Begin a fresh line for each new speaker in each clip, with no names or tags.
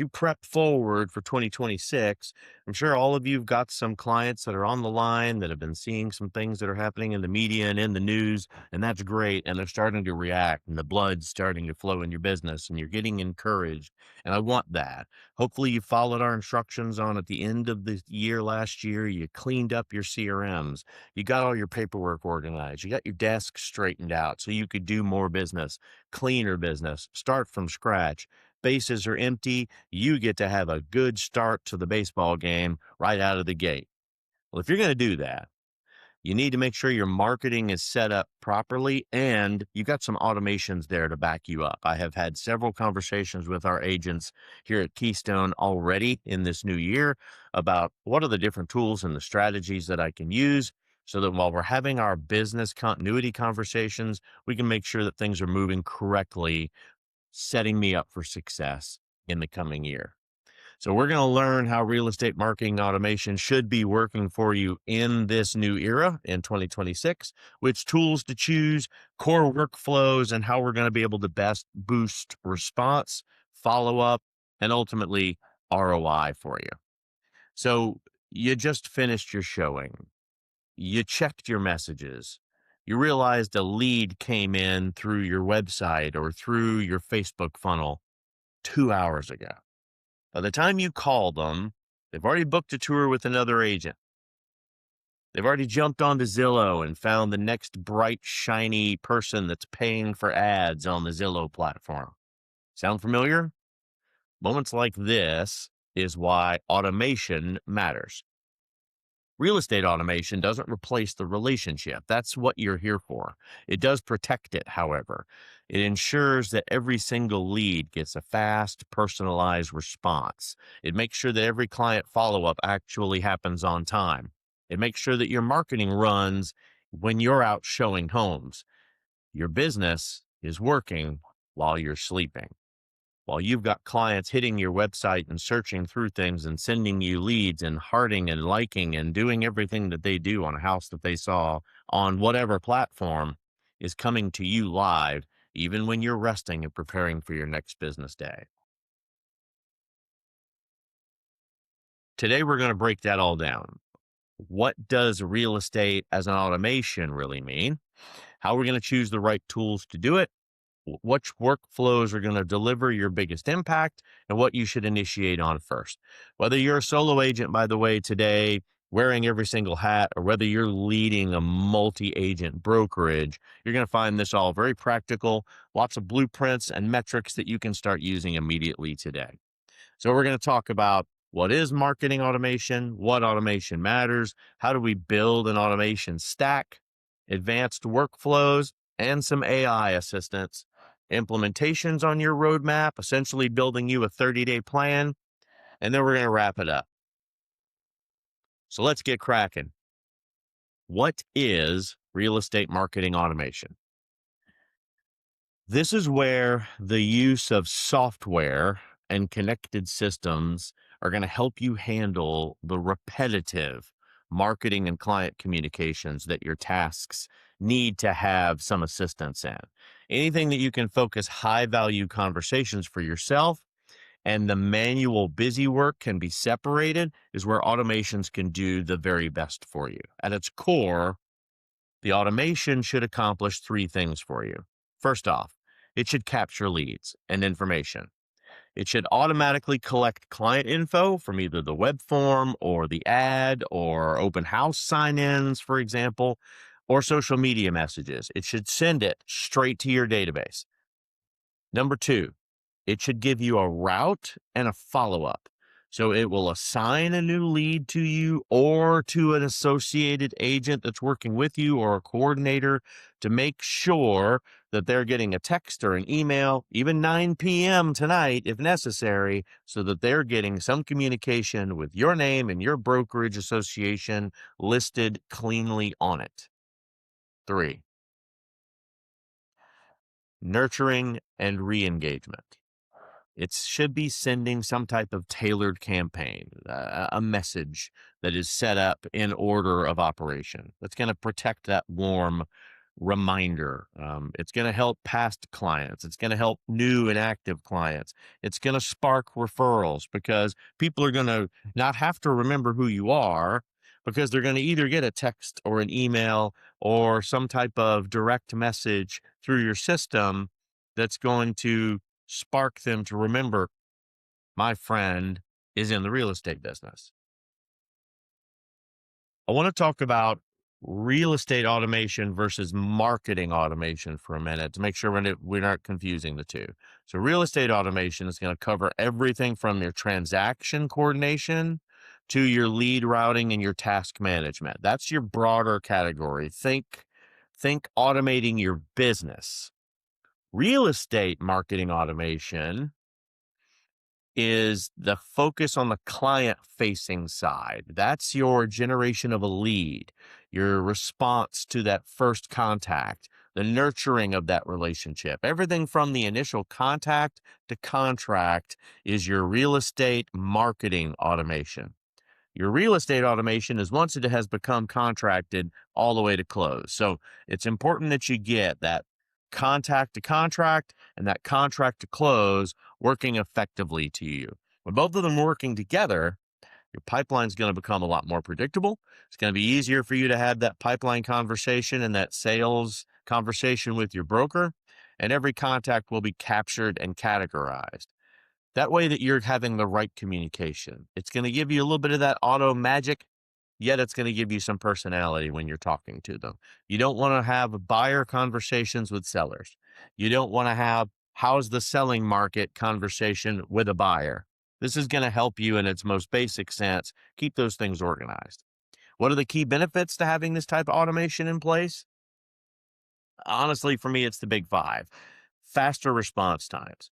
you prep forward for 2026, I'm sure all of you've got some clients that are on the line that have been seeing some things that are happening in the media and in the news, and that's great. And they're starting to react, and the blood's starting to flow in your business, and you're getting encouraged. And I want that. Hopefully, you followed our instructions on at the end of the year last year. You cleaned up your CRMs, you got all your paperwork organized, you got your desk straightened out so you could do more business, cleaner business, start from scratch. Bases are empty. You get to have a good start to the baseball game right out of the gate. Well, if you're going to do that, you need to make sure your marketing is set up properly and you got some automations there to back you up. I have had several conversations with our agents here at Keystone already in this new year about what are the different tools and the strategies that I can use so that while we're having our business continuity conversations, we can make sure that things are moving correctly, setting me up for success in the coming year. So we're going to learn how real estate marketing automation should be working for you in this new era in 2026, which tools to choose, core workflows, and how we're going to be able to best boost response, follow up, and ultimately ROI for you. So you just finished your showing. You checked your messages. You realized a lead came in through your website or through your Facebook funnel 2 hours ago. By the time you call them, they've already booked a tour with another agent. They've already jumped onto Zillow and found the next bright, shiny person that's paying for ads on the Zillow platform. Sound familiar? Moments like this is why automation matters. Real estate automation doesn't replace the relationship. That's what you're here for. It does protect it, however. It ensures that every single lead gets a fast, personalized response. It makes sure that every client follow-up actually happens on time. It makes sure that your marketing runs when you're out showing homes. Your business is working while you're sleeping. While you've got clients hitting your website and searching through things and sending you leads and hearting and liking and doing everything that they do on a house that they saw on whatever platform is coming to you live, even when you're resting and preparing for your next business day. Today, we're going to break that all down. What does real estate as an automation really mean? How we're going to choose the right tools to do it, which workflows are going to deliver your biggest impact, and what you should initiate on first. Whether you're a solo agent, by the way, today, wearing every single hat, or whether you're leading a multi-agent brokerage, you're going to find this all very practical, lots of blueprints and metrics that you can start using immediately today. So we're going to talk about what is marketing automation, what automation matters, how do we build an automation stack, advanced workflows, and some AI assistance, implementations on your roadmap, essentially building you a 30-day plan, and then we're going to wrap it up. So let's get cracking. What is real estate marketing automation? This is where the use of software and connected systems are going to help you handle the repetitive marketing and client communications that your tasks need to have some assistance in. Anything that you can focus high value conversations for yourself and the manual busy work can be separated is where automations can do the very best for you. At its core, the automation should accomplish three things for you. First off, it should capture leads and information. It should automatically collect client info from either the web form or the ad or open house sign-ins, for example, or social media messages. It should send it straight to your database. Number two, it should give you a route and a follow-up. So it will assign a new lead to you or to an associated agent that's working with you or a coordinator to make sure that they're getting a text or an email, even 9 p.m. tonight if necessary, so that they're getting some communication with your name and your brokerage association listed cleanly on it. 3, nurturing and re-engagement. It should be sending some type of tailored campaign, a message that is set up in order of operation. That's going to protect that warm reminder. It's going to help past clients. It's going to help new and active clients. It's going to spark referrals because people are going to not have to remember who you are because they're going to either get a text or an email or some type of direct message through your system that's going to spark them to remember my friend is in the real estate business. I want to talk about real estate automation versus marketing automation for a minute to make sure we're not confusing the two. So, real estate automation is going to cover everything from your transaction coordination to your lead routing and your task management. That's your broader category. Think automating your business. Real estate marketing automation is the focus on the client facing side. That's your generation of a lead, your response to that first contact, the nurturing of that relationship. Everything from the initial contact to contract is your real estate marketing automation. Your real estate automation is once it has become contracted all the way to close. So it's important that you get that contact to contract and that contract to close working effectively to you. When both of them working together, your pipeline is going to become a lot more predictable. It's going to be easier for you to have that pipeline conversation and that sales conversation with your broker, and every contact will be captured and categorized. That way that you're having the right communication. It's going to give you a little bit of that auto magic, yet it's going to give you some personality when you're talking to them. You don't want to have buyer conversations with sellers. You don't want to have how's the selling market conversation with a buyer. This is going to help you in its most basic sense keep those things organized. What are the key benefits to having this type of automation in place? Honestly, for me, it's the big five. Faster response times.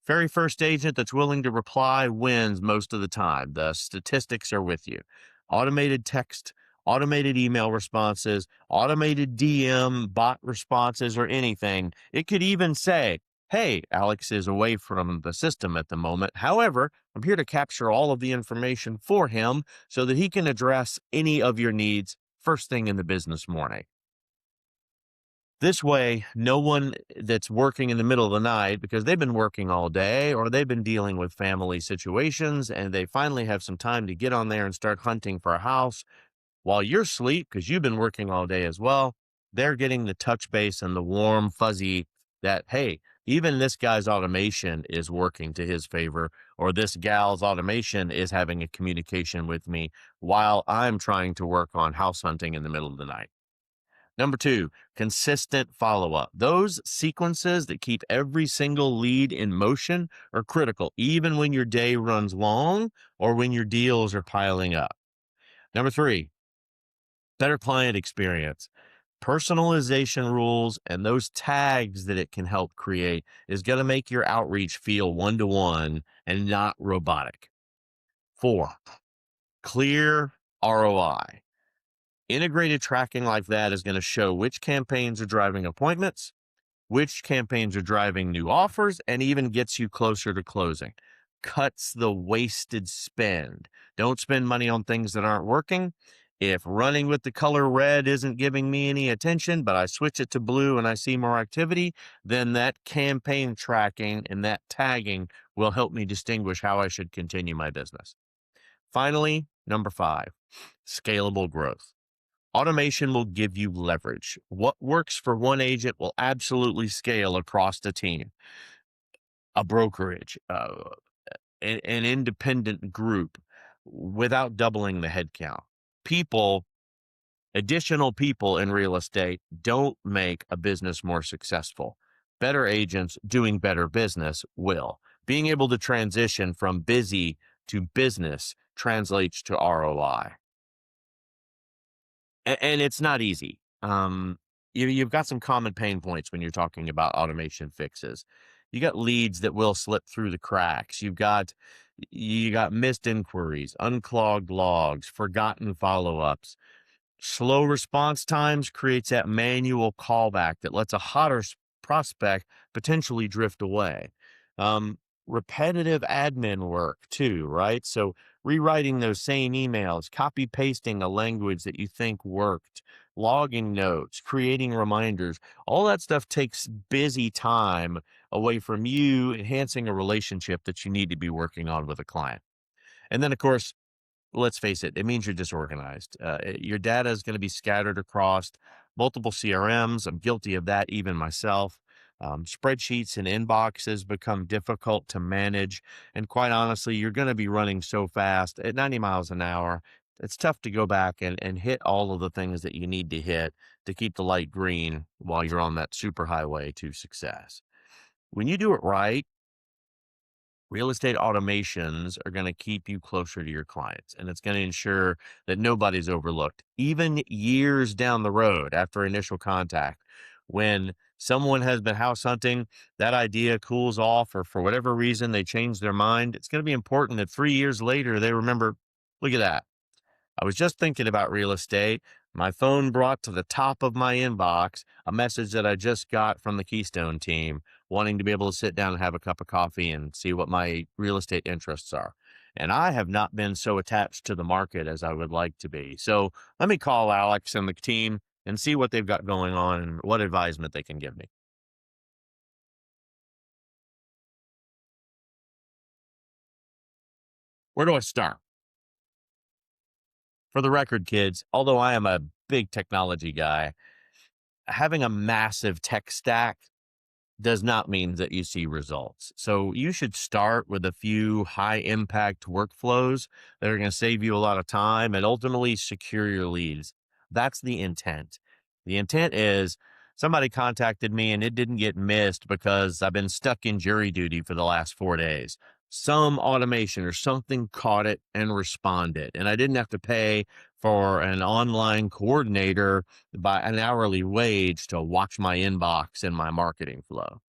Very first agent that's willing to reply wins most of the time. The statistics are with you. Automated text, automated email responses, automated DM bot responses, or anything. It could even say, hey, Alex is away from the system at the moment. However, I'm here to capture all of the information for him so that he can address any of your needs first thing in the business morning. This way, no one that's working in the middle of the night because they've been working all day or they've been dealing with family situations and they finally have some time to get on there and start hunting for a house while you're asleep because you've been working all day as well. They're getting the touch base and the warm, fuzzy that, hey, even this guy's automation is working to his favor, or this gal's automation is having a communication with me while I'm trying to work on house hunting in the middle of the night. Number two, consistent follow-up. Those sequences that keep every single lead in motion are critical, even when your day runs long or when your deals are piling up. Number three, better client experience. Personalization rules and those tags that it can help create is going to make your outreach feel one-to-one and not robotic. Four, clear ROI. Integrated tracking like that is going to show which campaigns are driving appointments, which campaigns are driving new offers, and even gets you closer to closing. Cuts the wasted spend. Don't spend money on things that aren't working. If running with the color red isn't giving me any attention, but I switch it to blue and I see more activity, then that campaign tracking and that tagging will help me distinguish how I should continue my business. Finally, number five, scalable growth. Automation will give you leverage. What works for one agent will absolutely scale across the team, a brokerage, an independent group without doubling the headcount. Additional people in real estate don't make a business more successful. Better agents doing better business will. Being able to transition from busy to business translates to ROI. And it's not easy. You've got some common pain points when you're talking about automation fixes. You got leads that will slip through the cracks. You got missed inquiries, unclogged logs, forgotten follow-ups. Slow response times creates that manual callback that lets a hotter prospect potentially drift away. Repetitive admin work too, right? So rewriting those same emails, copy pasting a language that you think worked, logging notes, creating reminders. All that stuff takes busy time away from you enhancing a relationship that you need to be working on with a client. And then, of course, let's face it, it means you're disorganized. Your data is going to be scattered across multiple CRMs. I'm guilty of that even myself. Spreadsheets and inboxes become difficult to manage. And quite honestly, you're going to be running so fast at 90 miles an hour. It's tough to go back and hit all of the things that you need to hit to keep the light green while you're on that superhighway to success. When you do it right, real estate automations are going to keep you closer to your clients, and it's going to ensure that nobody's overlooked, even years down the road after initial contact. When someone has been house hunting, that idea cools off, or for whatever reason they change their mind. It's going to be important that 3 years later they remember, look at that. I was just thinking about real estate. My phone brought to the top of my inbox a message that I just got from the Keystone team, wanting to be able to sit down and have a cup of coffee and see what my real estate interests are. And I have not been so attached to the market as I would like to be. So let me call Alex and the team and see what they've got going on and what advisement they can give me. Where do I start? For the record, kids, although I am a big technology guy, having a massive tech stack does not mean that you see results. So you should start with a few high impact workflows that are going to save you a lot of time and ultimately secure your leads. That's the intent. The intent is somebody contacted me and it didn't get missed because I've been stuck in jury duty for the last 4 days. Some automation or something caught it and responded. And I didn't have to pay for an online coordinator by an hourly wage to watch my inbox and my marketing flow.